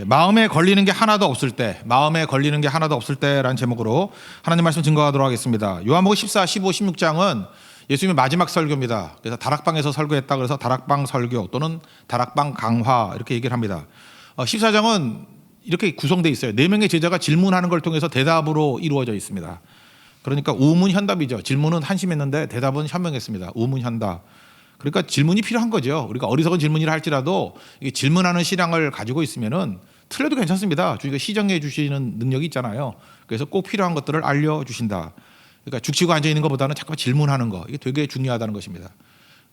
마음에 걸리는 게 하나도 없을 때, 마음에 걸리는 게 하나도 없을 때라는 제목으로 하나님 말씀 증거하도록 하겠습니다. 요한복음 14, 15, 16장은 예수님의 마지막 설교입니다. 그래서 다락방에서 설교했다 그래서 다락방 설교 또는 다락방 강화 이렇게 얘기를 합니다. 14장은 이렇게 구성되어 있어요. 4명의 제자가 질문하는 걸 통해서 대답으로 이루어져 있습니다. 그러니까 우문현답이죠. 질문은 한심했는데 대답은 현명했습니다. 우문현답. 그러니까 질문이 필요한 거죠. 우리가 어리석은 질문이라 할지라도 이게 질문하는 신앙을 가지고 있으면은 틀려도 괜찮습니다. 주님가 시정해 주시는 능력이 있잖아요. 그래서 꼭 필요한 것들을 알려주신다. 그러니까 죽치고 앉아 있는 것보다는 잠깐 질문하는 거, 이게 되게 중요하다는 것입니다.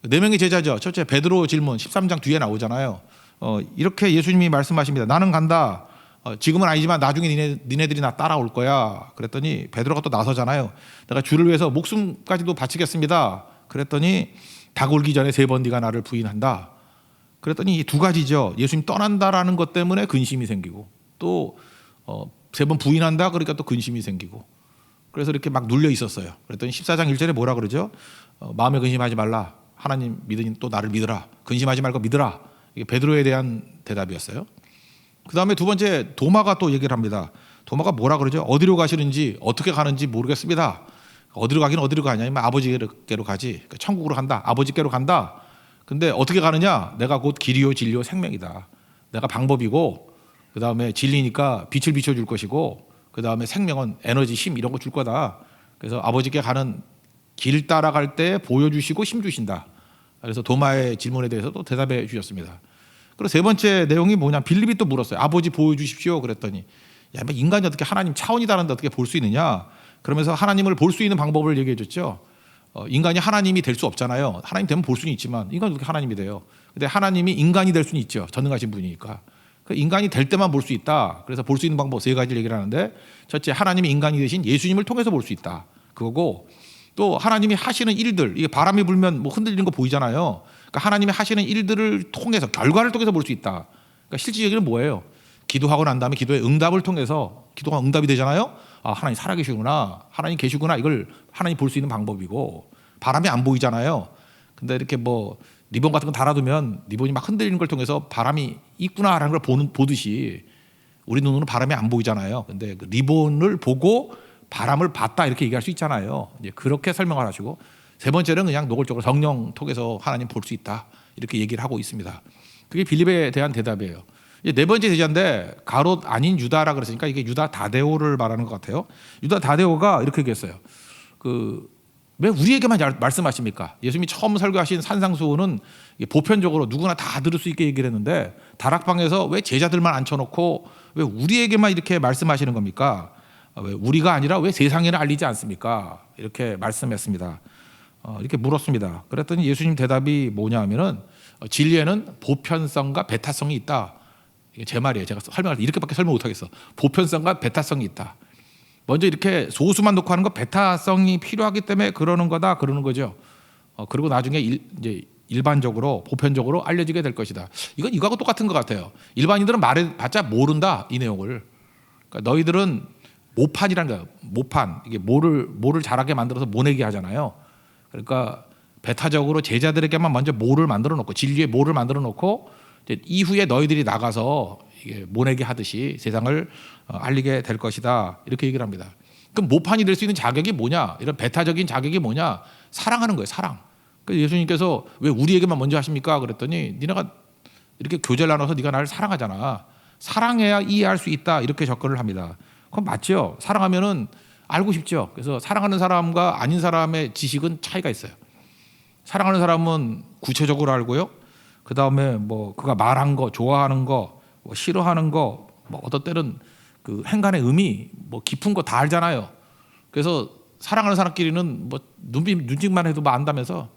4명의 제자죠. 첫째 베드로 질문 13장 뒤에 나오잖아요. 이렇게 예수님이 말씀하십니다. 나는 간다. 지금은 아니지만 나중에 니네들이 나 따라올 거야. 그랬더니 베드로가 또 나서잖아요. 내가 주를 위해서 목숨까지도 바치겠습니다. 그랬더니 닭 울기 전에 3번 네가 나를 부인한다. 그랬더니 이 2가지죠. 예수님 떠난다라는 것 때문에 근심이 생기고 또 3번 부인한다 그러니까 또 근심이 생기고 그래서 이렇게 막 눌려 있었어요. 그랬더니 14장 1절에 뭐라 그러죠? 마음에 근심하지 말라. 하나님 믿으니 또 나를 믿으라. 근심하지 말고 믿으라. 이게 베드로에 대한 대답이었어요. 그 다음에 2번째 도마가 또 얘기를 합니다. 도마가 뭐라 그러죠? 어디로 가시는지 어떻게 가는지 모르겠습니다. 어디로 가긴 어디로 가냐? 아니면 아버지께로 가지. 그러니까 천국으로 간다. 아버지께로 간다. 근데 어떻게 가느냐? 내가 곧 길이요 진리요 생명이다. 내가 방법이고 그 다음에 진리니까 빛을 비춰줄 것이고 그 다음에 생명은 에너지, 힘 이런 거 줄 거다. 그래서 아버지께 가는 길 따라갈 때 보여주시고 힘 주신다. 그래서 도마의 질문에 대해서도 대답해 주셨습니다. 그리고 3번째 내용이 뭐냐? 빌립이 또 물었어요. 아버지 보여주십시오. 그랬더니 야, 인간이 어떻게 하나님 차원이 다른데 어떻게 볼 수 있느냐? 그러면서 하나님을 볼 수 있는 방법을 얘기해 줬죠. 인간이 하나님이 될 수 없잖아요. 하나님 되면 볼 수는 있지만 인간이 어떻게 하나님이 돼요? 근데 하나님이 인간이 될 수는 있죠. 전능하신 분이니까. 인간이 될 때만 볼 수 있다. 그래서 볼 수 있는 방법 3가지를 얘기를 하는데 첫째, 하나님이 인간이 되신 예수님을 통해서 볼 수 있다. 그거고 또 하나님이 하시는 일들, 이게 바람이 불면 뭐 흔들리는 거 보이잖아요. 그러니까 하나님이 하시는 일들을 통해서 결과를 통해서 볼 수 있다. 그러니까 실질적으로 뭐예요? 기도하고 난 다음에 기도의 응답을 통해서 기도가 응답이 되잖아요. 아, 하나님 살아계시구나. 하나님 계시구나. 이걸 하나님 볼 수 있는 방법이고 바람이 안 보이잖아요. 근데 이렇게 뭐 리본 같은 거 달아두면 리본이 막 흔들리는 걸 통해서 바람이 있구나라는 걸 보듯이 우리 눈으로 바람이 안 보이잖아요. 근데 그 리본을 보고 바람을 봤다 이렇게 얘기할 수 있잖아요. 이제 그렇게 설명을 하시고 3번째는 그냥 노골적으로 성령 통해서 하나님 볼 수 있다 이렇게 얘기를 하고 있습니다. 그게 빌립에 대한 대답이에요. 이제 4번째 제자인데 가롯 아닌 유다라 그랬으니까 이게 유다 다데오를 말하는 것 같아요. 유다 다데오가 이렇게 얘기했어요. 왜 우리에게만 말씀하십니까? 예수님이 처음 설교하신 산상수훈은 보편적으로 누구나 다 들을 수 있게 얘기를 했는데 다락방에서 왜 제자들만 앉혀놓고 왜 우리에게만 이렇게 말씀하시는 겁니까? 왜 우리가 아니라 왜 세상에는 알리지 않습니까? 이렇게 말씀했습니다. 이렇게 물었습니다. 그랬더니 예수님 대답이 뭐냐 하면은 진리에는 보편성과 배타성이 있다. 이게 제 말이에요. 제가 설명할 때 이렇게밖에 설명 못하겠어. 보편성과 배타성이 있다. 먼저 이렇게 소수만 놓고 하는 거 배타성이 필요하기 때문에 그러는 거다 그러는 거죠. 그리고 나중에 이제 일반적으로 보편적으로 알려지게 될 것이다. 이건 이거하고 똑같은 것 같아요. 일반인들은 말해봤자 모른다 이 내용을. 그러니까 너희들은 모판이라는 거예요. 모판 이게 모를 잘하게 만들어서 모내게 하잖아요. 그러니까 배타적으로 제자들에게만 먼저 모를 만들어 놓고 진리의 모를 만들어 놓고 이후에 너희들이 나가서 이게 모내게 하듯이 세상을 알리게 될 것이다 이렇게 얘기를 합니다. 그럼 모판이 될 수 있는 자격이 뭐냐? 이런 배타적인 자격이 뭐냐? 사랑하는 거예요. 사랑. 그래서 예수님께서 왜 우리에게만 먼저 하십니까? 그랬더니 니네가 이렇게 교제를 나눠서 네가 나를 사랑하잖아. 사랑해야 이해할 수 있다 이렇게 접근을 합니다. 그건 맞죠. 사랑하면은 알고 싶죠. 그래서 사랑하는 사람과 아닌 사람의 지식은 차이가 있어요. 사랑하는 사람은 구체적으로 알고요. 그 다음에 뭐 그가 말한 거, 좋아하는 거, 뭐 싫어하는 거, 뭐 어떤 때는 그 행간의 의미, 뭐 깊은 거 다 알잖아요. 그래서 사랑하는 사람끼리는 뭐 눈짓만 해도 뭐 안다면서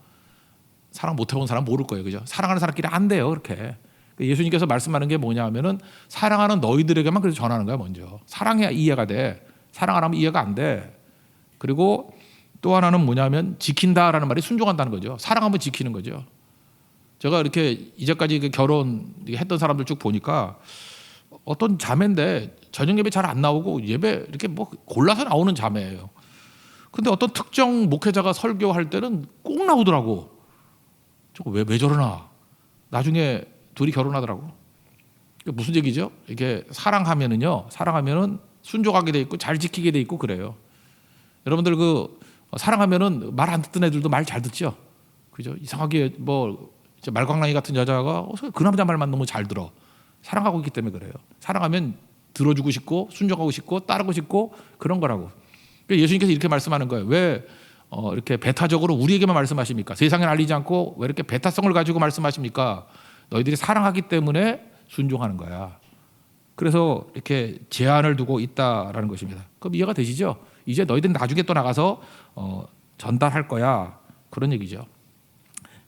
사랑 못 해본 사람 모를 거예요, 그죠? 사랑하는 사람끼리 안 돼요, 그렇게. 예수님께서 말씀하는 게 뭐냐면은 사랑하는 너희들에게만 그래서 전하는 거야, 먼저. 사랑해야 이해가 돼. 사랑 안 하면 이해가 안 돼. 그리고 또 하나는 뭐냐면 지킨다라는 말이 순종한다는 거죠. 사랑하면 지키는 거죠. 제가 이렇게 이제까지 결혼 했던 사람들 쭉 보니까 어떤 자매인데 저녁 예배 잘 안 나오고 예배 이렇게 뭐 골라서 나오는 자매예요. 근데 어떤 특정 목회자가 설교할 때는 꼭 나오더라고. 저거 왜 저러나. 나중에 둘이 결혼하더라고. 무슨 얘기죠? 이게 사랑하면은 순종하게 돼 있고 잘 지키게 돼 있고 그래요. 여러분들 사랑하면은 말 안 듣던 애들도 말 잘 듣죠. 그죠? 이상하게 말광랑이 같은 여자가 그 남자 말만 너무 잘 들어. 사랑하고 있기 때문에 그래요. 사랑하면 들어주고 싶고 순종하고 싶고 따르고 싶고 그런 거라고. 그러니까 예수님께서 이렇게 말씀하는 거예요. 왜 이렇게 배타적으로 우리에게만 말씀하십니까? 세상에 알리지 않고 왜 이렇게 배타성을 가지고 말씀하십니까? 너희들이 사랑하기 때문에 순종하는 거야. 그래서 이렇게 제한을 두고 있다라는 것입니다. 그럼 이해가 되시죠? 이제 너희들은 나중에 또 나가서 전달할 거야. 그런 얘기죠.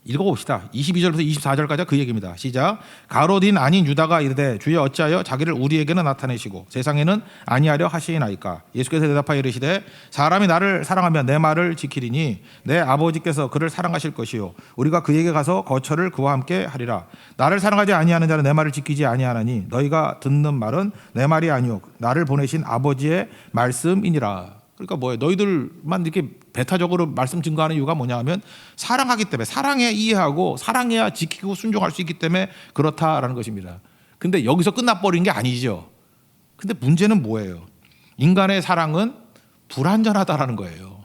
읽어봅시다. 22절부터 24절까지 그 얘기입니다. 시작. 가롯인 아닌 유다가 이르되 주여 어찌하여 자기를 우리에게는 나타내시고 세상에는 아니하려 하시나이까. 예수께서 대답하여 이르시되 사람이 나를 사랑하면 내 말을 지키리니 내 아버지께서 그를 사랑하실 것이요 우리가 그에게 가서 거처를 그와 함께 하리라. 나를 사랑하지 아니하는 자는 내 말을 지키지 아니하나니 너희가 듣는 말은 내 말이 아니요 나를 보내신 아버지의 말씀이니라. 그러니까 뭐예요? 너희들만 이렇게 배타적으로 말씀 증거하는 이유가 뭐냐 하면 사랑하기 때문에, 사랑해야 이해하고 사랑해야 지키고 순종할 수 있기 때문에 그렇다라는 것입니다. 근데 여기서 끝나버린 게 아니죠. 근데 문제는 뭐예요? 인간의 사랑은 불완전하다라는 거예요.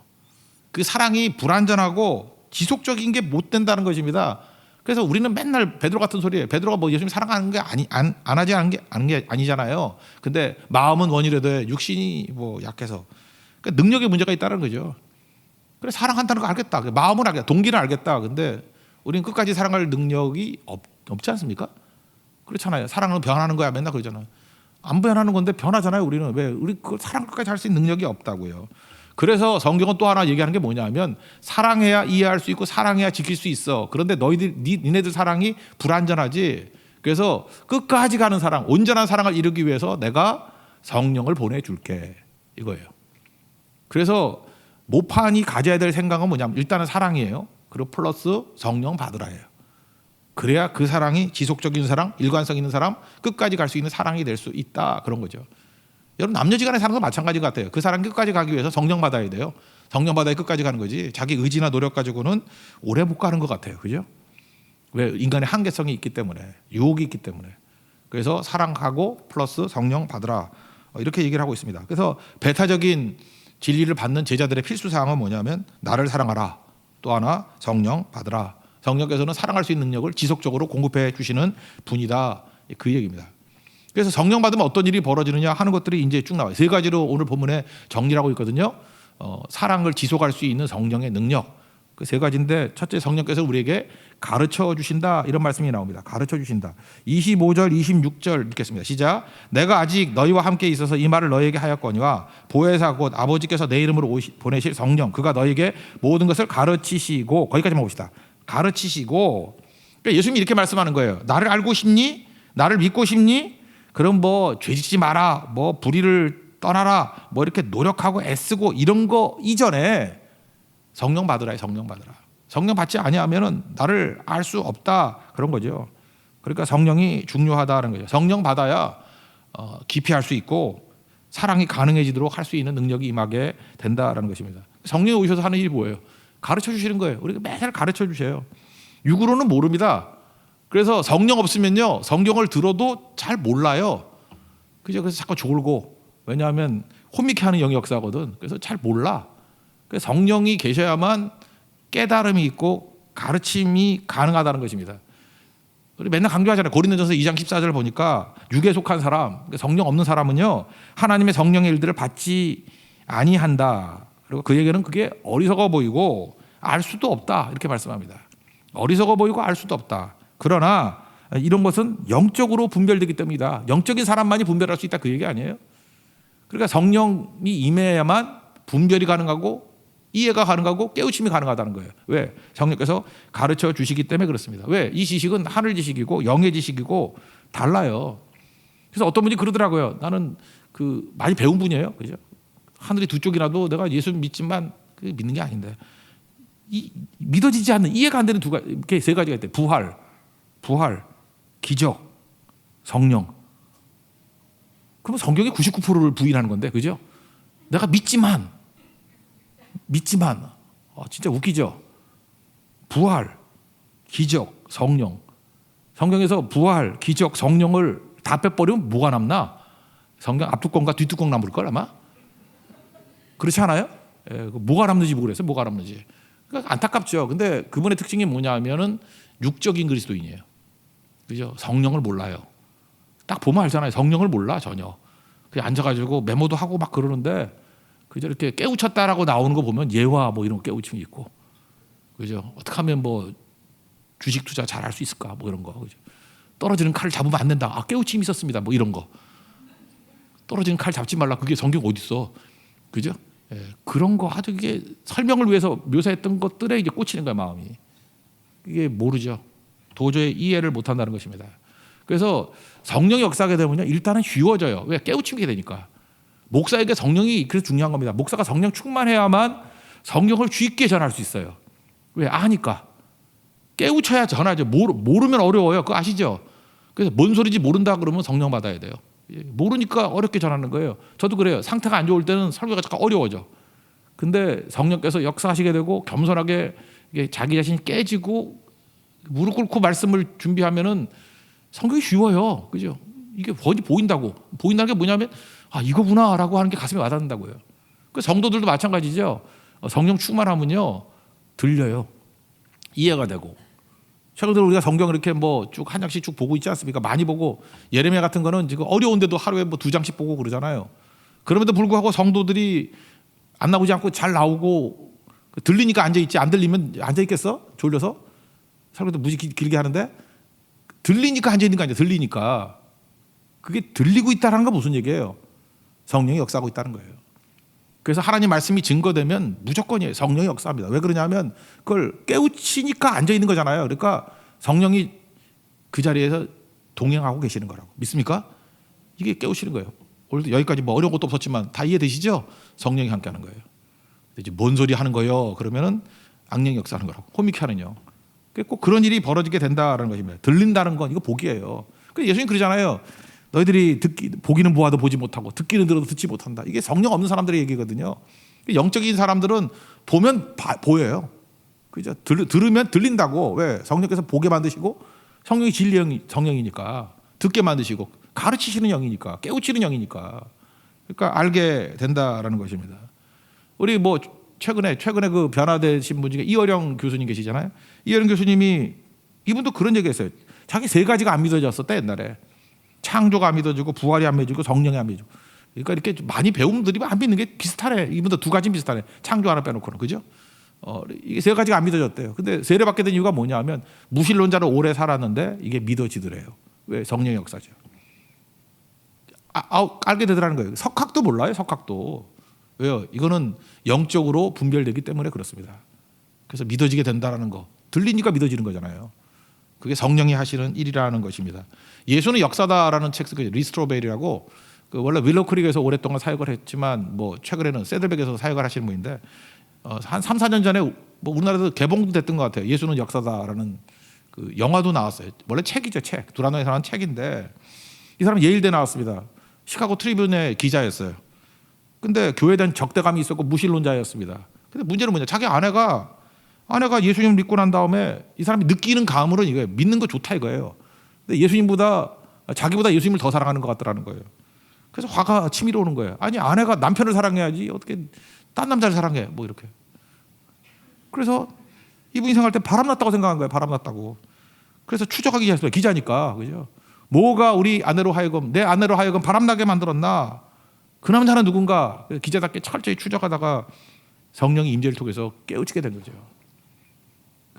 그 사랑이 불완전하고 지속적인 게 못 된다는 것입니다. 그래서 우리는 맨날 베드로 같은 소리예요. 베드로가 예수님 사랑하는 게 안 하지 않은 게 아니잖아요. 근데 마음은 원이라도 육신이 약해서. 그러니까 능력의 문제가 있다는 거죠. 그래 사랑한다는 거 알겠다. 마음은 알겠다. 동기는 알겠다. 근데 우리는 끝까지 사랑할 능력이 없지 않습니까? 그렇잖아요. 사랑은 변하는 거야. 맨날 그러잖아요. 안 변하는 건데 변하잖아요. 우리는 왜? 우리 그 사랑 끝까지 할 수 있는 능력이 없다고요. 그래서 성경은 또 하나 얘기하는 게 뭐냐면 사랑해야 이해할 수 있고 사랑해야 지킬 수 있어. 그런데 니네들 사랑이 불완전하지. 그래서 끝까지 가는 사랑, 온전한 사랑을 이루기 위해서 내가 성령을 보내줄게. 이거예요. 그래서 모판이 가져야 될 생각은 뭐냐면 일단은 사랑이에요. 그리고 플러스 성령 받으라예요. 그래야 그 사랑이 지속적인 사랑, 일관성 있는 사람, 끝까지 갈 수 있는 사랑이 될 수 있다. 그런 거죠. 여러분 남녀지간의 사랑도 마찬가지 같아요. 그 사랑 끝까지 가기 위해서 성령 받아야 돼요. 성령 받아야 끝까지 가는 거지. 자기 의지나 노력 가지고는 오래 못 가는 것 같아요. 그죠? 왜? 인간의 한계성이 있기 때문에, 유혹이 있기 때문에. 그래서 사랑하고 플러스 성령 받으라. 이렇게 얘기를 하고 있습니다. 그래서 배타적인 진리를 받는 제자들의 필수 사항은 뭐냐면 나를 사랑하라. 또 하나 성령 받으라. 성령께서는 사랑할 수 있는 능력을 지속적으로 공급해 주시는 분이다. 그 얘기입니다. 그래서 성령 받으면 어떤 일이 벌어지느냐 하는 것들이 이제 쭉 나와요. 세 가지로 오늘 본문에 정리를 하고 있거든요. 사랑을 지속할 수 있는 성령의 능력. 그 세 가지인데 첫째 성령께서 우리에게 가르쳐 주신다. 이런 말씀이 나옵니다. 가르쳐 주신다. 25절 26절 읽겠습니다. 시작. 내가 아직 너희와 함께 있어서 이 말을 너희에게 하였거니와 보혜사 곧 아버지께서 내 이름으로 보내실 성령 그가 너희에게 모든 것을 가르치시고 거기까지만 봅시다. 가르치시고 그러니까 예수님이 이렇게 말씀하는 거예요. 나를 알고 싶니? 나를 믿고 싶니? 그럼 죄짓지 마라. 불의를 떠나라. 이렇게 노력하고 애쓰고 이런 거 이전에 성령 받으라. 성령 받으라. 성령 받지 아니하면은 나를 알 수 없다. 그런 거죠. 그러니까 성령이 중요하다는 거죠. 성령 받아야 깊이 할 수 있고 사랑이 가능해지도록 할 수 있는 능력이 임하게 된다라는 것입니다. 성령이 오셔서 하는 일이 뭐예요? 가르쳐 주시는 거예요. 우리가 매일 가르쳐 주셔요. 육으로는 모릅니다. 그래서 성령 없으면요 성경을 들어도 잘 몰라요. 그죠? 그래서 자꾸 졸고 왜냐하면 혼미케 하는 영의 역사거든. 그래서 잘 몰라. 그래서 성령이 계셔야만 깨달음이 있고 가르침이 가능하다는 것입니다. 우리 맨날 강조하잖아요. 고린도전서 2장 14절 보니까 육에 속한 사람, 성령 없는 사람은요 하나님의 성령의 일들을 받지 아니한다. 그리고 그에게는 그게 어리석어 보이고 알 수도 없다. 이렇게 말씀합니다. 어리석어 보이고 알 수도 없다. 그러나 이런 것은 영적으로 분별되기 때문이다. 영적인 사람만이 분별할 수 있다. 그 얘기 아니에요. 그러니까 성령이 임해야만 분별이 가능하고 이해가 가능하고 깨우침이 가능하다는 거예요. 왜? 성령께서 가르쳐 주시기 때문에 그렇습니다. 왜? 이 지식은 하늘 지식이고 영의 지식이고 달라요. 그래서 어떤 분이 그러더라고요. 나는 많이 배운 분이에요. 그죠? 하늘이 두 쪽이라도 내가 예수 믿지만 믿는 게 아닌데 믿어지지 않는 이해가 안 되는 이렇게 세 가지가 있대요. 부활, 기적, 성령. 그러면 성경이 99%를 부인하는 건데, 그죠? 내가 믿지만, 진짜 웃기죠? 부활, 기적, 성령. 성경에서 부활, 기적, 성령을 다 빼버리면 뭐가 남나? 성경 앞뚜껑과 뒷뚜껑 남을 걸 아마. 그렇지 않아요? 예, 뭐가 남는지 모르겠어요. 뭐가 남는지. 그러니까 안타깝죠. 근데 그분의 특징이 뭐냐면은 육적인 그리스도인이에요. 그죠? 성령을 몰라요. 딱 보면 알잖아요. 성령을 몰라 전혀. 그냥 앉아가지고 메모도 하고 막 그러는데 그저 이렇게 깨우쳤다라고 나오는 거 보면 예화 뭐 이런 거 깨우침이 있고, 그죠? 어떻게 하면 뭐 주식 투자 잘할 수 있을까 뭐 이런 거, 그죠? 떨어지는 칼을 잡으면 안 된다. 아, 깨우침이 있었습니다. 뭐 이런 거. 떨어지는 칼 잡지 말라. 그게 성경 어디 있어? 그죠? 예, 그런 거 아주 이게 설명을 위해서 묘사했던 것들에 이제 꽂히는 거야 마음이. 이게 모르죠. 도저히 이해를 못한다는 것입니다. 그래서 성령이 역사하게 되면요, 일단은 쉬워져요. 왜? 깨우치게 되니까. 목사에게 성령이 그래서 중요한 겁니다. 목사가 성령 충만해야만 성경을 쉽게 전할 수 있어요. 왜? 아니까. 깨우쳐야 전하죠. 모르면 어려워요. 그거 아시죠? 그래서 뭔 소리인지 모른다 그러면 성령 받아야 돼요. 모르니까 어렵게 전하는 거예요. 저도 그래요. 상태가 안 좋을 때는 설교가 잠깐 어려워져. 근데 성령께서 역사하시게 되고 겸손하게 자기 자신이 깨지고 무릎 꿇고 말씀을 준비하면은 성경이 쉬워요. 그죠? 이게 보인다고. 보인다는 게 뭐냐면 아, 이거구나라고 하는 게 가슴에 와닿는다고요. 그 성도들도 마찬가지죠. 성령 충만하면요 들려요. 이해가 되고. 최근에 우리가 성경 이렇게 뭐 쭉 한 장씩 쭉 보고 있지 않습니까? 많이 보고 예레미야 같은 거는 지금 어려운데도 하루에 뭐 2장씩 보고 그러잖아요. 그럼에도 불구하고 성도들이 안 나오지 않고 잘 나오고 들리니까 앉아 있지, 안 들리면 앉아 있겠어? 졸려서? 설교도 무지 길게 하는데 들리니까 앉아 있는 거 아니야? 들리니까. 그게 들리고 있다는 건 무슨 얘기예요? 성령이 역사하고 있다는 거예요. 그래서 하나님 말씀이 증거되면 무조건이에요. 성령이 역사합니다. 왜 그러냐면 그걸 깨우치니까 앉아 있는 거잖아요. 그러니까 성령이 그 자리에서 동행하고 계시는 거라고. 믿습니까? 이게 깨우치는 거예요. 오늘도 여기까지 뭐 어려운 것도 없었지만 다 이해되시죠? 성령이 함께하는 거예요. 이제 뭔 소리 하는 거예요? 그러면은 악령이 역사하는 거라고. 호미케 하는요. 꼭 그런 일이 벌어지게 된다라는 것입니다. 들린다는 건 이거 복이에요. 예수님 그러잖아요. 너희들이 보기는 보아도 보지 못하고 듣기는 들어도 듣지 못한다. 이게 성령 없는 사람들의 얘기거든요. 영적인 사람들은 보면 보여요. 그죠? 들으면 들린다고. 왜? 성령께서 보게 만드시고 성령이 진리 성령이니까 듣게 만드시고 가르치시는 영이니까 깨우치는 영이니까. 그러니까 알게 된다라는 것입니다. 우리 뭐 최근에 그 변화되신 분 중에 이어령 교수님 계시잖아요. 이어령 교수님이 이분도 그런 얘기했어요. 자기 3가지가 안 믿어졌었다 옛날에. 창조가 안 믿어지고 부활이 안 믿어지고 성령이 안 믿어지고. 그러니까 이렇게 많이 배운 분들이 안 믿는 게 비슷하네. 이분도 2가지 비슷하네. 창조 하나 빼놓고는. 그죠? 이게 3가지가 안 믿어졌대요. 근데 세례받게 된 이유가 뭐냐면 무신론자로 오래 살았는데 이게 믿어지더래요. 왜? 성령의 역사죠. 알게 되더라는 거예요. 석학도 몰라요. 석학도. 왜요? 이거는 영적으로 분별되기 때문에 그렇습니다. 그래서 믿어지게 된다는 거. 들리니까 믿어지는 거잖아요. 그게 성령이 하시는 일이라는 것입니다. 예수는 역사다라는 책 쓰고 리스트로벨이라고 원래 윌로크릭에서 오랫동안 사역을 했지만 뭐 최근에는 세들백에서 사역을 하시는 분인데 한 3, 4년 전에 뭐 우리나라에서 개봉도 됐던 것 같아요. 예수는 역사다라는 그 영화도 나왔어요. 원래 책이죠. 책. 두라노에서 나온 책인데 이 사람 예일대 나왔습니다. 시카고 트리뷴의 기자였어요. 근데 교회에 대한 적대감이 있었고 무신론자였습니다. 근데 문제는 뭐냐? 자기 아내가 예수님을 믿고 난 다음에 이 사람이 느끼는 감으로는 이거예요. 믿는 거 좋다 이거예요. 근데 자기보다 예수님을 더 사랑하는 것 같더라는 거예요. 그래서 화가 치밀어 오는 거예요. 아니 아내가 남편을 사랑해야지 어떻게 딴 남자를 사랑해? 뭐 이렇게. 그래서 이분이 생각할 때 바람났다고 생각한 거예요. 바람났다고. 그래서 추적하기 시작했어요. 기자니까. 그죠? 뭐가 우리 아내로 하여금 내 아내로 하여금 바람나게 만들었나? 그 남자는 누군가? 기자답게 철저히 추적하다가 성령의 임재를 통해서 깨우치게 된 거죠.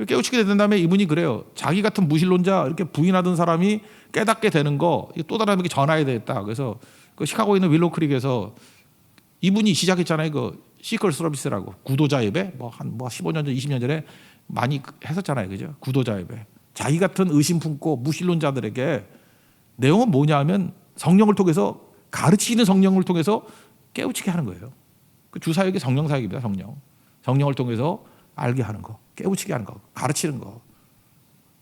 깨우치게 된 다음에 이분이 그래요. 자기 같은 무신론자 이렇게 부인하던 사람이 깨닫게 되는 거 또 다른 사람에게 전해야 되겠다. 그래서 그 시카고에 있는 윌로크릭에서 이분이 시작했잖아요. 그 시컬 서비스라고 구도자 예배 한 15년 전 20년 전에 많이 했었잖아요. 그죠? 구도자 예배. 자기 같은 의심 품고 무신론자들에게 내용은 뭐냐면 성령을 통해서 가르치는 성령을 통해서 깨우치게 하는 거예요. 그 주사역이 성령 사역입니다. 성령을 통해서 알게 하는 거, 깨우치게 하는 거, 가르치는 거.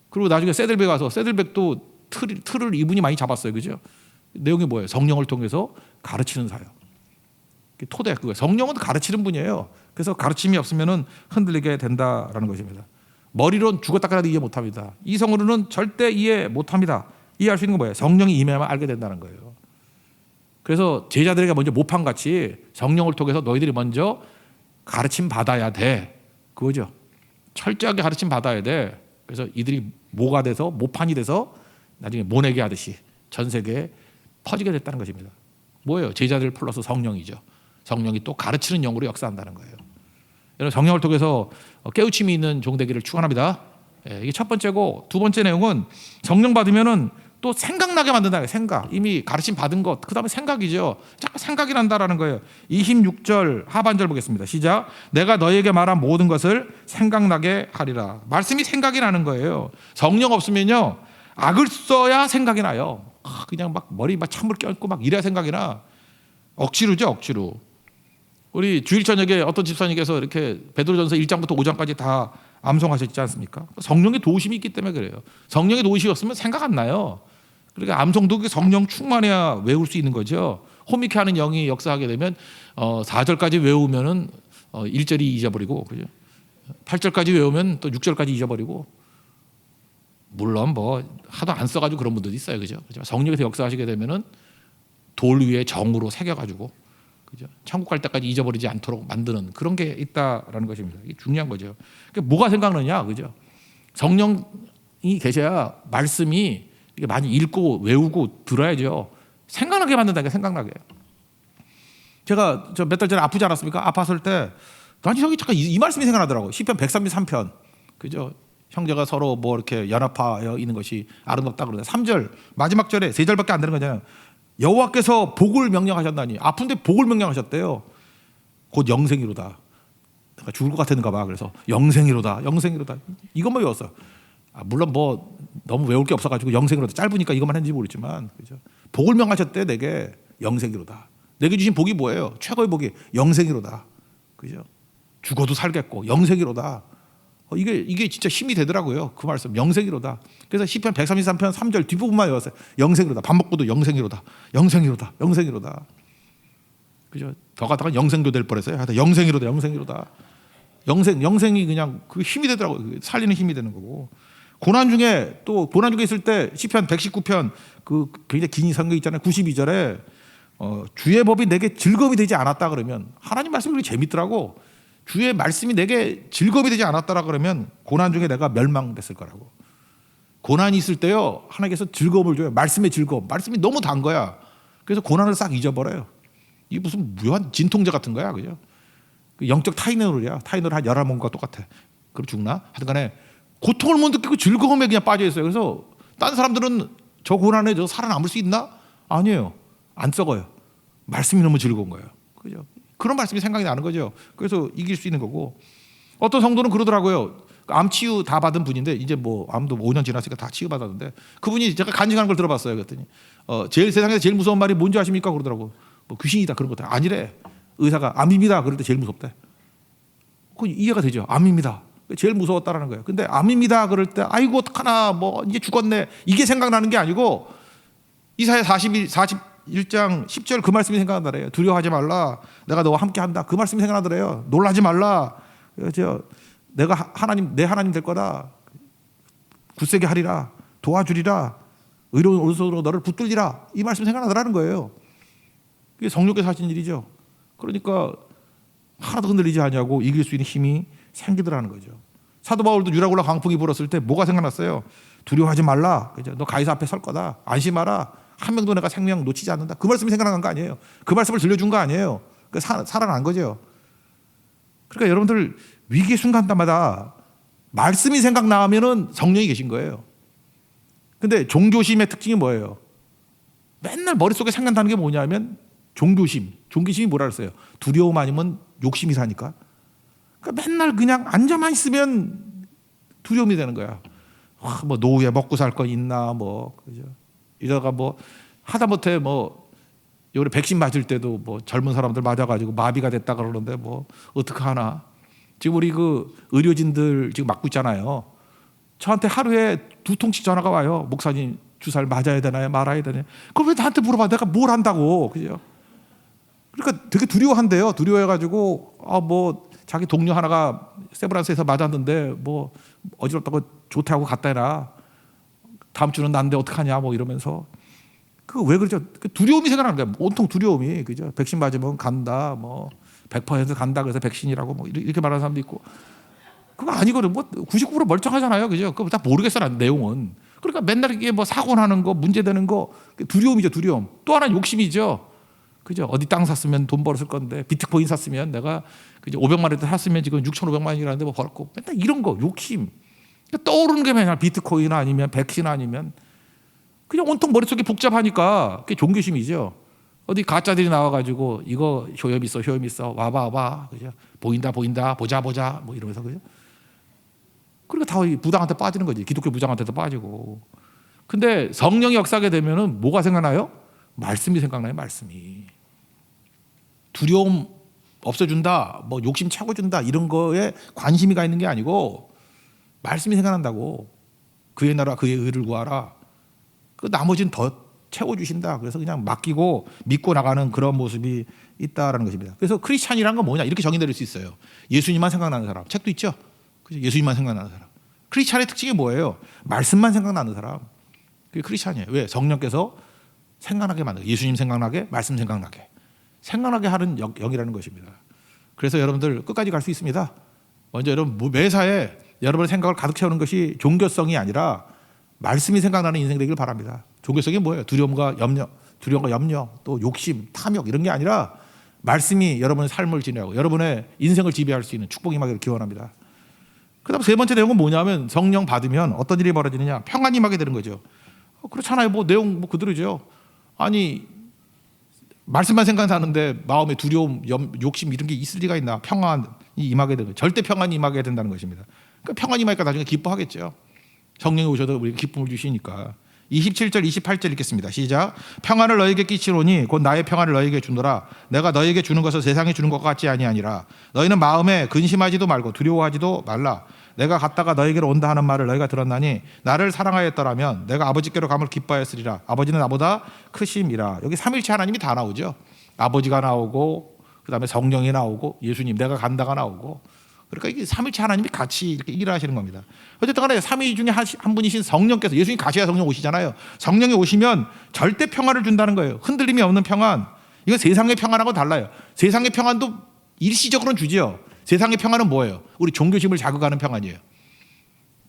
그리고 나중에 세들백 가서 세들백도 틀을 이분이 많이 잡았어요. 그죠? 내용이 뭐예요? 성령을 통해서 가르치는 사역. 토대 그거예요. 성령은 가르치는 분이에요. 그래서 가르침이 없으면은 흔들리게 된다라는 것입니다. 머리론 죽었다 깨나도 이해 못합니다. 이성으로는 절대 이해 못합니다. 이해할 수 있는 건 뭐예요? 성령이 임해야만 알게 된다는 거예요. 그래서 제자들에게 먼저 모판같이 성령을 통해서 너희들이 먼저 가르침 받아야 돼. 그거죠. 철저하게 가르침 받아야 돼. 그래서 이들이 모가 돼서 모판이 돼서 나중에 모내게 하듯이 전 세계에 퍼지게 됐다는 것입니다. 뭐예요? 제자들 플러스 성령이죠. 성령이 또 가르치는 영으로 역사한다는 거예요. 여러분 성령을 통해서 깨우침이 있는 종 되기를 축원합니다. 이게 첫 번째고, 두 번째 내용은 성령 받으면은 또 생각나게 만든다. 생각. 이미 가르침 받은 것. 그다음에 생각이죠. 자꾸 생각이 난다라는 거예요. 26절 하반절 보겠습니다. 시작. 내가 너에게 말한 모든 것을 생각나게 하리라. 말씀이 생각이 나는 거예요. 성령 없으면요, 악을 써야 생각이 나요. 그냥 막 머리 막 찬물 껴안고 막 이래야 생각이 나. 억지로죠, 억지로. 우리 주일 저녁에 어떤 집사님께서 이렇게 베드로전서 1장부터 5장까지 다 암송하셨지 않습니까? 성령의 도우심이 있기 때문에 그래요. 성령의 도우심이 없으면 생각 안 나요. 그러니까 암송도 성령 충만해야 외울 수 있는 거죠. 호미케 하는 영이 역사하게 되면 4절까지 외우면은 1절이 잊어버리고, 그죠? 8절까지 외우면 또 6절까지 잊어버리고. 물론 뭐 하도 안 써가지고 그런 분들도 있어요, 그죠? 성령에서 역사하시게 되면은 돌 위에 정으로 새겨가지고, 그죠? 천국 갈 때까지 잊어버리지 않도록 만드는 그런 게 있다라는 것입니다. 이게 중요한 거죠. 그러니까 뭐가 생각나냐, 그죠? 성령이 계셔야 말씀이 이게 많이 읽고 외우고 들어야죠. 생각나게 만든다니까, 생각나게. 제가 저 몇 달 전에 아프지 않았습니까? 아팠을 때 아니 저기 잠깐 이 말씀이 생각나더라고. 시편 133편, 그죠? 형제가 서로 뭐 이렇게 연합하여 있는 것이 아름답다 그러는데 3절 마지막 절에 3절밖에 안 되는 거잖아요. 여호와께서 복을 명령하셨나니. 아픈데 복을 명령하셨대요. 곧 영생이로다. 내가 죽을 것 같았는가 봐. 그래서 영생이로다, 영생이로다. 이것만 외웠어. 물론 뭐 너무 외울 게 없어가지고 영생이로다 짧으니까 이것만 했는지 모르지만, 그죠? 복을 명하셨대. 내게 영생이로다. 내게 주신 복이 뭐예요? 최고의 복이 영생이로다, 그죠? 죽어도 살겠고 영생이로다. 이게 진짜 힘이 되더라고요. 그 말씀, 영생이로다. 그래서 시편 133편 3절 뒷부분만 외웠어요. 영생이로다. 밥 먹고도 영생이로다, 영생이로다, 영생이로다. 그죠? 더 가다가 영생도 될 뻔했어요. 하여튼 영생이로다, 영생이로다. 영생이 그냥 그 힘이 되더라고요. 살리는 힘이 되는 거고. 고난 중에 또 고난 중에 있을 때 시편 119편 그 굉장히 긴 성경 있잖아요. 92절에 주의 법이 내게 즐거움이 되지 않았다 그러면, 하나님 말씀이 그렇게 재밌더라고. 주의 말씀이 내게 즐거움이 되지 않았다라 그러면 고난 중에 내가 멸망됐을 거라고. 고난이 있을 때요, 하나님께서 즐거움을 줘요. 말씀의 즐거움. 말씀이 너무 단 거야. 그래서 고난을 싹 잊어버려요. 이게 무슨 묘한 진통제 같은 거야, 그죠? 영적 타이너를이야. 타이너를 한 열한 몸과 똑같아. 그럼 죽나? 하여튼간에 고통을 못 느끼고 즐거움에 그냥 빠져 있어요. 그래서 다른 사람들은 저 고난에 저 살아남을 수 있나? 아니에요. 안 썩어요. 말씀이 너무 즐거운 거예요. 그죠? 그런 말씀이 생각이 나는 거죠. 그래서 이길 수 있는 거고. 어떤 성도는 그러더라고요. 암 치유 다 받은 분인데 이제 뭐 암도 5년 지났으니까 다 치유 받았는데, 그분이 제가 간증하는 걸 들어봤어요. 그랬더니 제일 세상에서 제일 무서운 말이 뭔지 아십니까? 그러더라고. 뭐 귀신이다 그런 것도 아니래. 의사가 암입니다 그럴 때 제일 무섭대. 그 이해가 되죠. 암입니다. 제일 무서웠다라는 거예요. 근데 암입니다 그럴 때 아이고 어떡하나 뭐 이제 죽었네 이게 생각나는 게 아니고, 이사야 41장 10절 그 말씀이 생각나더래요. 두려워하지 말라. 내가 너와 함께 한다. 그 말씀이 생각나더래요. 놀라지 말라. 내가 내 하나님 될 거다. 굳세게 하리라. 도와주리라. 의로운 오른손으로 너를 붙들리라. 이 말씀이 생각나더라는 거예요. 이게 성령께서 하신 일이죠. 그러니까 하나도 흔들리지 않냐고 이길 수 있는 힘이 생기더라는 거죠. 사도 바울도 유라굴라 광풍이 불었을 때 뭐가 생각났어요? 두려워하지 말라. 그죠? 너 가이사 앞에 설 거다. 안심하라. 한 명도 내가 생명 놓치지 않는다. 그 말씀이 생각난 거 아니에요. 그 말씀을 들려준 거 아니에요. 살아난 거죠. 그러니까 여러분들 위기의 순간마다 말씀이 생각나면은 성령이 계신 거예요. 근데 종교심의 특징이 뭐예요? 맨날 머릿속에 생각나는 게 뭐냐면 종교심이 뭐라 그랬어요? 두려움 아니면 욕심이 사니까. 그러니까 맨날 그냥 앉아만 있으면 두려움이 되는 거야. 뭐 노후에 먹고 살 거 있나 뭐, 그죠? 이러다가 뭐 하다못해 뭐 요번에 백신 맞을 때도 뭐 젊은 사람들 맞아가지고 마비가 됐다 그러는데 뭐 어떡하나. 지금 우리 그 의료진들 지금 맞고 있잖아요. 저한테 하루에 2통씩 전화가 와요. 목사님 주사를 맞아야 되나요? 말아야 되나요? 그걸 왜 나한테 물어봐? 내가 뭘 한다고. 그죠? 그러니까 되게 두려워한대요. 두려워해가지고 뭐 자기 동료 하나가 세브란스에서 맞았는데 뭐 어지럽다고 좋다고 갔다 해라. 다음 주는 난데 어떡하냐 뭐 이러면서 그 왜 그러죠? 그 두려움이 생각나는 거야. 온통 두려움이 그죠? 백신 맞으면 간다 뭐 100% 간다 그래서 백신이라고 뭐 이렇게 말하는 사람도 있고 그거 아니거든. 뭐 99% 멀쩡하잖아요, 그죠? 그거 다 모르겠어 난 내용은. 그러니까 맨날 이게 뭐 사고 나는 거 문제되는 거 두려움이죠, 두려움. 또 하나 욕심이죠. 그죠? 어디 땅 샀으면 돈 벌었을 건데 비트코인 샀으면 내가 그죠? 500만 원에 샀으면 지금 6,500만 원이라는데 뭐 벌었고 맨날 이런 거 욕심. 그러니까 떠오르는 게 맨날 비트코인 아니면 백신 아니면 그냥 온통 머릿속이 복잡하니까 그게 종교심이죠. 어디 가짜들이 나와가지고 이거 효염 있어, 효염 있어, 와봐, 그죠? 보인다, 보자, 뭐 이러면서 그죠? 그러니까 다 부당한테 빠지는 거지. 기독교 부장한테도 빠지고. 근데 성령이 역사하게 되면은 뭐가 생각나요? 말씀이 생각나요, 말씀이. 두려움 없애준다, 뭐 욕심 채워준다 이런 거에 관심이 가 있는 게 아니고 말씀이 생각난다고. 그의 나라, 그의 의를 구하라. 그 나머지는 더 채워주신다. 그래서 그냥 맡기고 믿고 나가는 그런 모습이 있다라는 것입니다. 그래서 크리스찬이란 건 뭐냐 이렇게 정의 내릴 수 있어요. 예수님만 생각나는 사람. 책도 있죠. 예수님만 생각나는 사람. 크리스찬의 특징이 뭐예요? 말씀만 생각나는 사람. 그게 크리스찬이에요. 왜? 성령께서 생각나게 만들어요. 예수님 생각나게, 말씀 생각나게. 생각나게 하는 영이라는 것입니다. 그래서 여러분들 끝까지 갈 수 있습니다. 먼저 여러분 매사에 여러분의 생각을 가득 채우는 것이 종교성이 아니라 말씀이 생각나는 인생 되길 바랍니다. 종교성이 뭐예요? 두려움과 염려, 또 욕심, 탐욕 이런 게 아니라 말씀이 여러분의 삶을 지내고 여러분의 인생을 지배할 수 있는 축복이 임하기를 기원합니다. 그다음 세 번째 내용은 뭐냐면 성령 받으면 어떤 일이 벌어지느냐? 평안이 임하게 되는 거죠. 그렇잖아요. 뭐 내용 뭐 그대로죠. 아니 말씀만 생각나는데 마음에 두려움, 욕심 이런 게 있을 리가 있나? 평안이 임하게 되는 거예요. 절대 평안이 임하게 된다는 것입니다. 그러니까 평안이 임하니까 나중에 기뻐하겠죠. 성령이 오셔도 우리에게 기쁨을 주시니까. 27절 28절 읽겠습니다. 시작. 평안을 너에게 끼치노니 곧 나의 평안을 너에게 주노라. 내가 너에게 주는 것을 세상이 주는 것 같지 아니하니라. 너희는 마음에 근심하지도 말고 두려워하지도 말라. 내가 갔다가 너에게로 온다 하는 말을 너희가 들었나니 나를 사랑하였더라면 내가 아버지께로 감을 기뻐하였으리라. 아버지는 나보다 크심이라. 여기 삼일체 하나님이 다 나오죠. 아버지가 나오고 그다음에 성령이 나오고 예수님 내가 간다가 나오고. 그러니까 이게 삼일체 하나님이 같이 이렇게 일하시는 겁니다. 어쨌든 간에 삼위 중에 한 분이신 성령께서 예수님 가셔야 성령 오시잖아요. 성령이 오시면 절대 평안을 준다는 거예요. 흔들림이 없는 평안. 이건 세상의 평안하고 달라요. 세상의 평안도 일시적으로는 주지요. 세상의 평안은 뭐예요? 우리 종교심을 자극하는 평안이에요.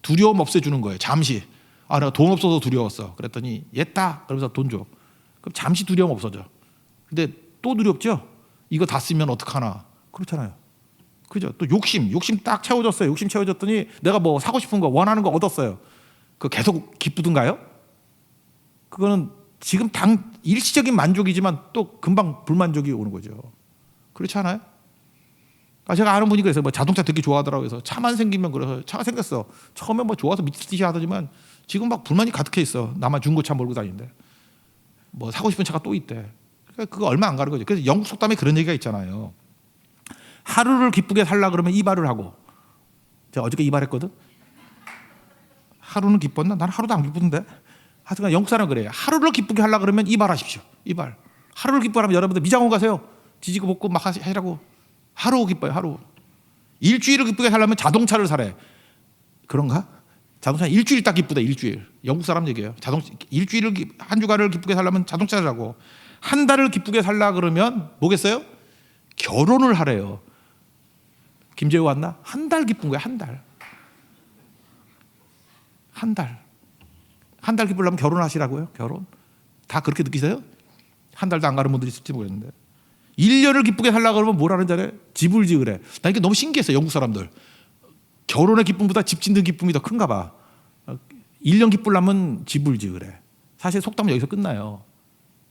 두려움 없애주는 거예요. 잠시. 아, 내가 돈 없어서 두려웠어. 그랬더니 옛다. 그러면서 돈 줘. 그럼 잠시 두려움 없어져. 근데 또 두렵죠? 이거 다 쓰면 어떡하나. 그렇잖아요. 그죠? 또 욕심 딱 채워졌어요. 욕심 채워졌더니 내가 뭐 사고 싶은 거 원하는 거 얻었어요. 그 계속 기쁘든가요? 그거는 지금 당 일시적인 만족이지만 또 금방 불만족이 오는 거죠. 그렇지 않아요? 제가 아는 분이 그래서 뭐 자동차 되게 좋아하더라고요. 그래서 차만 생기면 그래서 차가 생겼어. 처음에 뭐 좋아서 미치듯이 하더니만 지금 막 불만이 가득해 있어. 나만 중고차 몰고 다니는데 뭐 사고 싶은 차가 또 있대. 그러니까 그거 얼마 안 가는 거죠. 그래서 영국 속담에 그런 얘기가 있잖아요. 하루를 기쁘게 살라 그러면 이발을 하고. 제가 어저께 이발했거든. 하루는 기뻤나? 난 하루도 안 기쁘던데. 하여튼 영국 사람은 그래요. 하루를 기쁘게 하려 그러면 이발하십시오. 이발. 하루를 기뻐하면 여러분들 미장원 가세요. 지지고 볶고 막 하시라고. 하루 기뻐요. 하루. 일주일을 기쁘게 살려면 자동차를 사래. 그런가? 자동차 일주일 딱 기쁘다. 일주일. 영국 사람 얘기예요. 일주일을 한 주간을 기쁘게 살려면 자동차를 사고 한 달을 기쁘게 살라 그러면 뭐겠어요? 결혼을 하래요. 김재우 왔나? 한 달 기쁜 거야. 한 달. 한 달 기쁘려면 결혼하시라고요. 결혼. 다 그렇게 느끼세요? 한 달도 안 가는 분들이 있을지 모르겠는데 1년을 기쁘게 살려고 그러면 뭐라는 줄 알아요? 집을 지으래. 나 이게 너무 신기했어요. 영국 사람들. 결혼의 기쁨보다 집 짓는 기쁨이 더 큰가 봐. 1년 기쁘려면 집을 지으래. 사실 속담은 여기서 끝나요.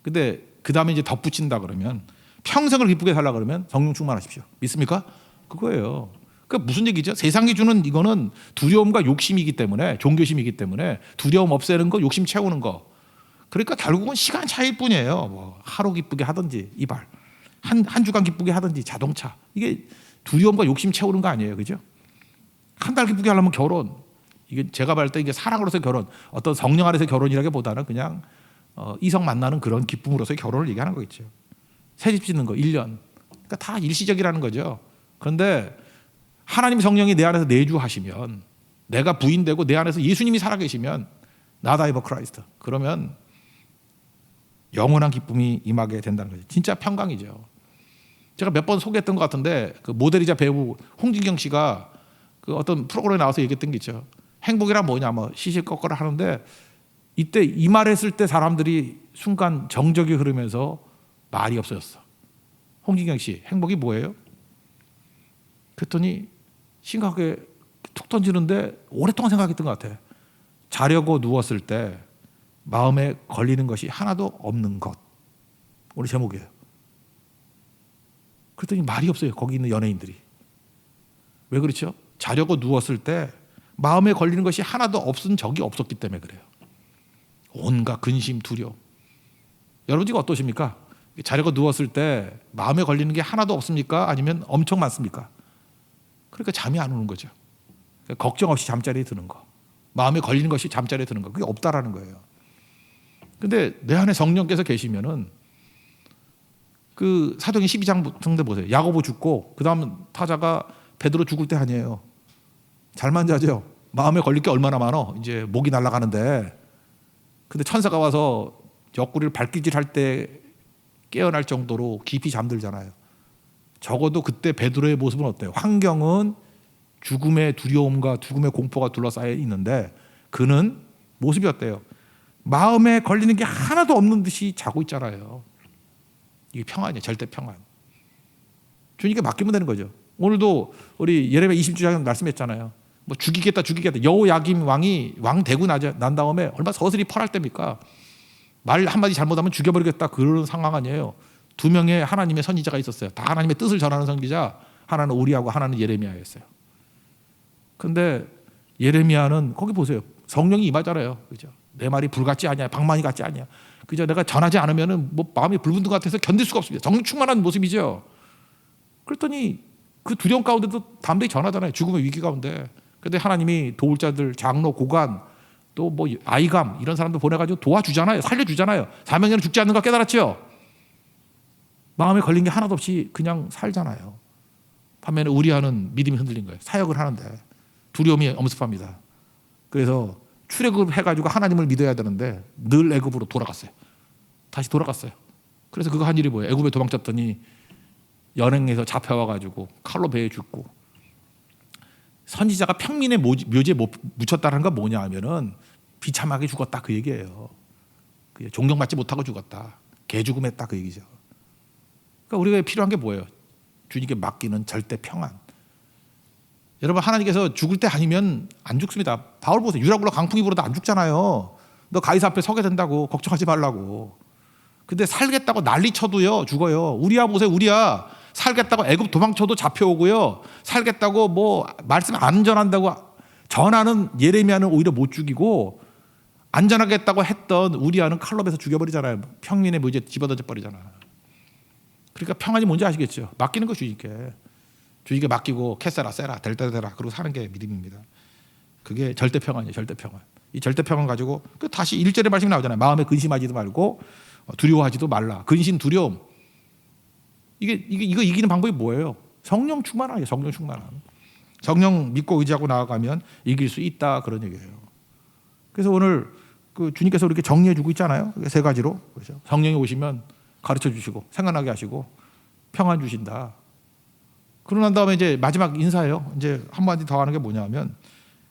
근데 그 다음에 이제 덧붙인다 그러면 평생을 기쁘게 살려고 그러면 성령 충만하십시오. 믿습니까? 그거예요. 그러니까 무슨 얘기죠? 세상이 주는 이거는 두려움과 욕심이기 때문에 종교심이기 때문에 두려움 없애는 거, 욕심 채우는 거. 그러니까 결국은 시간 차이일 뿐이에요. 뭐 하루 기쁘게 하든지 이발, 한 주간 기쁘게 하든지 자동차. 이게 두려움과 욕심 채우는 거 아니에요, 그죠? 한 달 기쁘게 하려면 결혼. 이게 제가 봤을 때 이게 사랑으로서 결혼, 어떤 성령 안에서 결혼이라기보다는 그냥 이성 만나는 그런 기쁨으로서의 결혼을 얘기하는 거겠죠. 새집 짓는 거 1년. 그러니까 다 일시적이라는 거죠. 그런데 하나님 성령이 내 안에서 내주하시면 내가 부인되고 내 안에서 예수님이 살아계시면 Not I but Christ. 그러면 영원한 기쁨이 임하게 된다는 거죠. 진짜 평강이죠. 제가 몇 번 소개했던 것 같은데 그 모델이자 배우 홍진경 씨가 그 어떤 프로그램에 나와서 얘기했던 게 있죠. 행복이란 뭐냐 뭐 시시콜콜 하는데 이때 이 말했을 때 사람들이 순간 정적이 흐르면서 말이 없어졌어. 홍진경 씨 행복이 뭐예요? 그랬더니 심각하게 툭 던지는데 오랫동안 생각했던 것 같아. 자려고 누웠을 때 마음에 걸리는 것이 하나도 없는 것. 오늘 제목이에요. 그랬더니 말이 없어요. 거기 있는 연예인들이. 왜 그렇죠? 자려고 누웠을 때 마음에 걸리는 것이 하나도 없은 적이 없었기 때문에 그래요. 온갖 근심, 두려움. 여러분 지금 어떠십니까? 자려고 누웠을 때 마음에 걸리는 게 하나도 없습니까? 아니면 엄청 많습니까? 그러니까 잠이 안 오는 거죠. 걱정 없이 잠자리에 드는 거. 마음에 걸리는 것이 잠자리에 드는 거. 그게 없다라는 거예요. 근데 내 안에 성령께서 계시면은 그 사도행 12장 등대 보세요. 야고보 죽고 그다음 타자가 베드로 죽을 때 아니에요. 잘만 자죠. 마음에 걸릴 게 얼마나 많어. 이제 목이 날아가는데. 근데 천사가 와서 옆구리를 발길질할 때 깨어날 정도로 깊이 잠들잖아요. 적어도 그때 베드로의 모습은 어때요? 환경은 죽음의 두려움과 죽음의 공포가 둘러싸여 있는데 그는 모습이 어때요? 마음에 걸리는 게 하나도 없는 듯이 자고 있잖아요. 이게 평안이에요. 절대 평안. 주님께 맡기면 되는 거죠. 오늘도 우리 예레미야 20장 말씀했잖아요. 뭐 죽이겠다. 여호야김 왕이 왕 되고 난 다음에 얼마나 서슬이 펄할 때입니까? 말 한마디 잘못하면 죽여버리겠다. 그런 상황 아니에요. 두 명의 하나님의 선지자가 있었어요. 다 하나님의 뜻을 전하는 선지자. 하나는 우리하고 하나는 예레미야였어요. 근데 예레미야는 거기 보세요. 성령이 임하잖아요. 그죠? 내 말이 불같지 아니야. 방망이 같지 아니야. 그죠? 내가 전하지 않으면은 뭐 마음이 불붙는 것 같아서 견딜 수가 없습니다. 성령 충만한 모습이죠. 그랬더니 그 두려움 가운데도 담대히 전하잖아요. 죽음의 위기 가운데. 그런데 하나님이 도울 자들, 장로, 고관, 또 뭐 아이감 이런 사람들 보내가지고 도와주잖아요. 살려주잖아요. 사명자는 죽지 않는 거 깨달았죠. 마음에 걸린 게 하나도 없이 그냥 살잖아요. 반면에 우리아는 믿음이 흔들린 거예요. 사역을 하는데 두려움이 엄습합니다. 그래서 출애굽 해가지고 하나님을 믿어야 되는데 늘 애굽으로 돌아갔어요. 다시 돌아갔어요. 그래서 그거 한 일이 뭐예요? 애굽에 도망쳤더니 연행에서 잡혀와가지고 칼로 베어 죽고. 선지자가 평민의 묘지에 묻혔다는 건 뭐냐 하면은 비참하게 죽었다 그 얘기예요. 존경받지 못하고 죽었다. 개죽음했다 그 얘기죠. 그러니까 우리가 필요한 게 뭐예요? 주님께 맡기는 절대 평안. 여러분 하나님께서 죽을 때 아니면 안 죽습니다. 바울 보세요. 유라굴라 강풍이 불어도 안 죽잖아요. 너 가이사 앞에 서게 된다고 걱정하지 말라고. 근데 살겠다고 난리 쳐도요 죽어요. 우리야 보세요. 우리야 살겠다고 애굽 도망쳐도 잡혀오고요. 살겠다고 뭐 말씀 안 전한다고 전하는 예레미야는 오히려 못 죽이고 안전하겠다고 했던 우리야는 칼로 베서 죽여버리잖아요. 평민의 묘지에 집어던져 버리잖아. 그러니까 평안이 뭔지 아시겠죠? 맡기는 거 주님께. 주님께 맡기고 캐세라 세라 될 때 되라 그러고 사는 게 믿음입니다. 그게 절대 평안이에요. 절대 평안. 이 절대 평안 가지고 그 다시 1절의 말씀이 나오잖아요. 마음에 근심하지도 말고 두려워하지도 말라. 근심 두려움. 이거 이기는 방법이 뭐예요? 성령 충만하게 성령 충만함. 성령 믿고 의지하고 나아가면 이길 수 있다 그런 얘기예요. 그래서 오늘 그 주님께서 이렇게 정리해주고 있잖아요. 세 가지로 그렇죠? 성령이 오시면 가르쳐 주시고 생각나게 하시고 평안 주신다. 그러고 난 다음에 이제 마지막 인사예요. 이제 한마디 더 하는 게 뭐냐면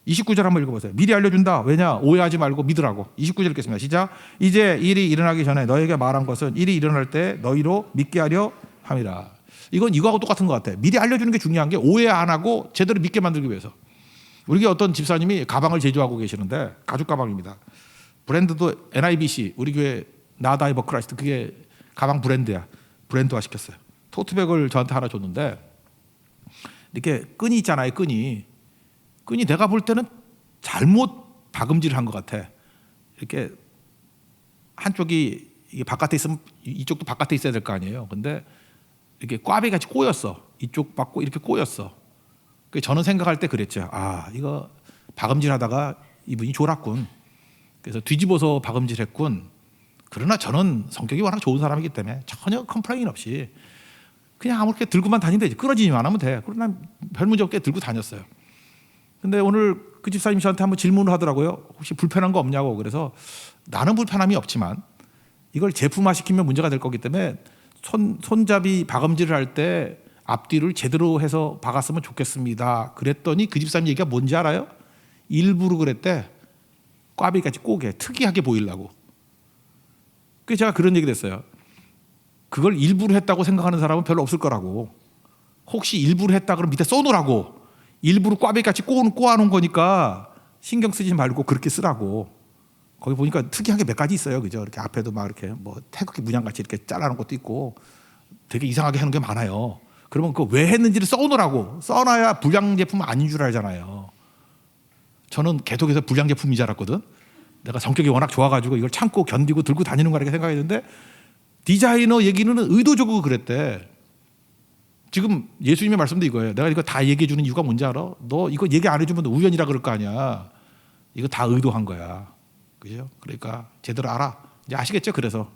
29절 한번 읽어보세요. 미리 알려준다. 왜냐? 오해하지 말고 믿으라고. 29절 읽겠습니다. 시작. 이제 일이 일어나기 전에 너에게 말한 것은 일이 일어날 때 너희로 믿게 하려 함이라. 이건 이거하고 똑같은 것 같아요. 미리 알려주는 게 중요한 게 오해 안 하고 제대로 믿게 만들기 위해서. 우리 어떤 집사님이 가방을 제조하고 계시는데 가죽 가방입니다. 브랜드도 NIBC 우리 교회 Not I but Christ 그게 가방 브랜드야. 브랜드화 시켰어요. 토트백을 저한테 하나 줬는데 이렇게 끈이 있잖아요. 끈이 내가 볼 때는 잘못 박음질을 한 것 같아. 이렇게 한쪽이 이게 바깥에 있으면 이쪽도 바깥에 있어야 될 거 아니에요. 근데 이렇게 꽈배기 같이 꼬였어. 이쪽 받고 이렇게 꼬였어. 저는 생각할 때 그랬죠. 아 이거 박음질하다가 이분이 졸았군. 그래서 뒤집어서 박음질했군. 그러나 저는 성격이 워낙 좋은 사람이기 때문에 전혀 컴플레인 없이 그냥 아무렇게 들고만 다니면 되지. 끊어지지만 하면 돼. 그러나 별 문제 없게 들고 다녔어요. 근데 오늘 그 집사님 저한테 한번 질문을 하더라고요. 혹시 불편한 거 없냐고. 그래서 나는 불편함이 없지만 이걸 제품화시키면 문제가 될 거기 때문에 손잡이 박음질을 할 때 앞뒤를 제대로 해서 박았으면 좋겠습니다. 그랬더니 그 집사님 얘기가 뭔지 알아요? 일부러 그랬대. 꽈배기같이 꼬게 특이하게 보이려고. 그래서 제가 그런 얘기를 했어요. 그걸 일부러 했다고 생각하는 사람은 별로 없을 거라고. 혹시 일부러 했다 그러면 밑에 써놓으라고. 일부러 꽈배기같이 꼬아놓은 거니까 신경 쓰지 말고 그렇게 쓰라고. 거기 보니까 특이한 게 몇 가지 있어요. 그죠? 이렇게 앞에도 막 이렇게 뭐 태극기 문양같이 이렇게 잘라놓은 것도 있고 되게 이상하게 하는 게 많아요. 그러면 그 왜 했는지를 써놓으라고. 써놔야 불량 제품 아닌 줄 알잖아요. 저는 계속해서 불량 제품인 줄 알았거든. 내가 성격이 워낙 좋아가지고 이걸 참고 견디고 들고 다니는 거라고 생각했는데 디자이너 얘기는 의도적으로 그랬대. 지금 예수님의 말씀도 이거예요. 내가 이거 다 얘기해 주는 이유가 뭔지 알아? 너 이거 얘기 안 해주면 우연이라 그럴 거 아니야. 이거 다 의도한 거야. 그죠? 그러니까 제대로 알아. 이제 아시겠죠? 그래서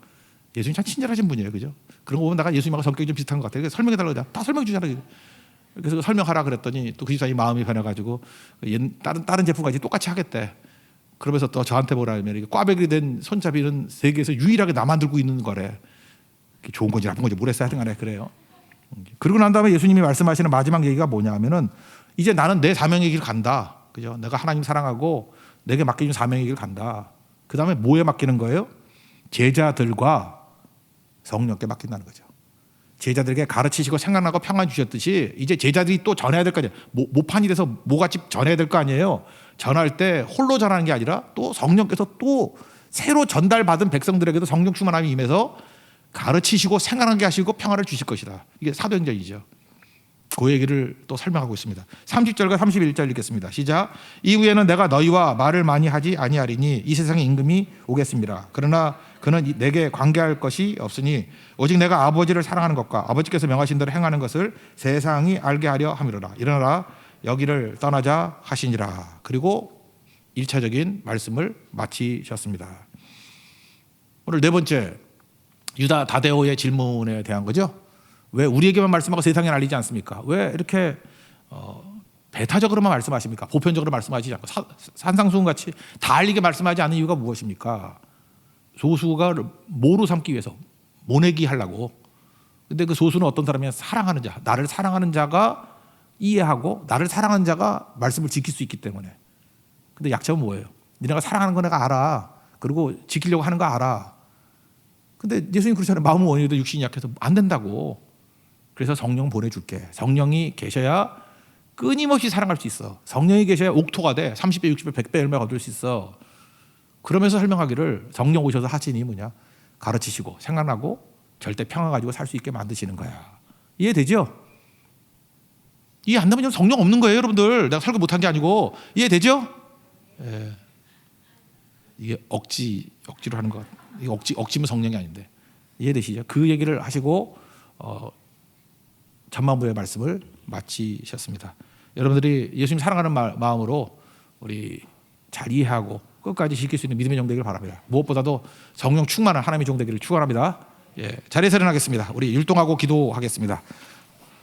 예수님 참 친절하신 분이에요. 그죠? 그런 거 보면 내가 예수님하고 성격이 좀 비슷한 것 같아요. 설명해 달라고 다 설명해 주잖아요. 그래서 설명하라 그랬더니 또 그 집사님 마음이 변해가지고 다른 제품까지 똑같이 하겠대. 그러면서 또 저한테 뭐라 하면 꽈배기 된 손잡이는 세계에서 유일하게 나만 들고 있는 거래. 좋은 건지 나쁜 건지 모르겠어요. 하여튼간에 그래요. 그러고 난 다음에 예수님이 말씀하시는 마지막 얘기가 뭐냐면은 이제 나는 내 사명의 길 간다. 그죠? 내가 하나님 사랑하고 내게 맡겨준 사명의 길 간다. 그 다음에 뭐에 맡기는 거예요? 제자들과 성령께 맡긴다는 거죠. 제자들에게 가르치시고 생각나고 평안 주셨듯이 이제 제자들이 또 전해야 될 거 아니에요. 모판이 돼서 모같이 전해야 될 거 아니에요. 전할 때 홀로 전하는 게 아니라 또 성령께서 또 새로 전달받은 백성들에게도 성령 충만함이 임해서 가르치시고 생각나게 하시고 평안을 주실 것이다. 이게 사도행전이죠. 그 얘기를 또 설명하고 있습니다. 30절과 31절 읽겠습니다. 시작. 이후에는 내가 너희와 말을 많이 하지 아니하리니 이 세상의 임금이 오겠습니다. 그러나 그는 내게 관계할 것이 없으니 오직 내가 아버지를 사랑하는 것과 아버지께서 명하신 대로 행하는 것을 세상이 알게 하려 함이로라. 일어나라 여기를 떠나자 하시니라. 그리고 1차적인 말씀을 마치셨습니다. 오늘 네 번째 유다 다데오의 질문에 대한 거죠. 왜 우리에게만 말씀하고 세상에 알리지 않습니까? 왜 이렇게 배타적으로만 말씀하십니까? 보편적으로 말씀하시지 않고 산상수훈같이 다 알리게 말씀하지 않는 이유가 무엇입니까? 소수가 모로 삼기 위해서 모내기 하려고. 근데 그 소수는 어떤 사람이냐? 사랑하는 자. 나를 사랑하는 자가 이해하고 나를 사랑하는 자가 말씀을 지킬 수 있기 때문에. 근데 약점은 뭐예요? 니네가 사랑하는 거 내가 알아. 그리고 지키려고 하는 거 알아. 근데 예수님 그렇잖아요. 마음은 원해도 육신이 약해서 안 된다고. 그래서 성령 보내줄게. 성령이 계셔야 끊임없이 사랑할 수 있어. 성령이 계셔야 옥토가 돼. 30배, 60배, 100배 열매 거둘 수 있어. 그러면서 설명하기를 성령 오셔서 하시니 뭐냐? 가르치시고 생각나고 절대 평화 가지고 살 수 있게 만드시는 거야. 이해되죠? 이해 안 되면 성령 없는 거예요, 여러분들. 내가 설교 못한 게 아니고. 이해되죠? 예. 이게 억지로 하는 것. 이게 억지면 성령이 아닌데. 이해되시죠? 그 얘기를 하시고 전반부의 말씀을 마치셨습니다. 여러분들이 예수님 사랑하는 마음으로 우리 잘 이해하고 끝까지 지킬 수 있는 믿음의 종 되기를 바랍니다. 무엇보다도 성령 충만한 하나님의 종 되기를 축원합니다. 예, 자리에서 일어나겠습니다. 우리 율동하고 기도하겠습니다.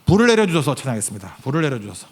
불을 내려주셔서 찬양하겠습니다. 불을 내려주셔서.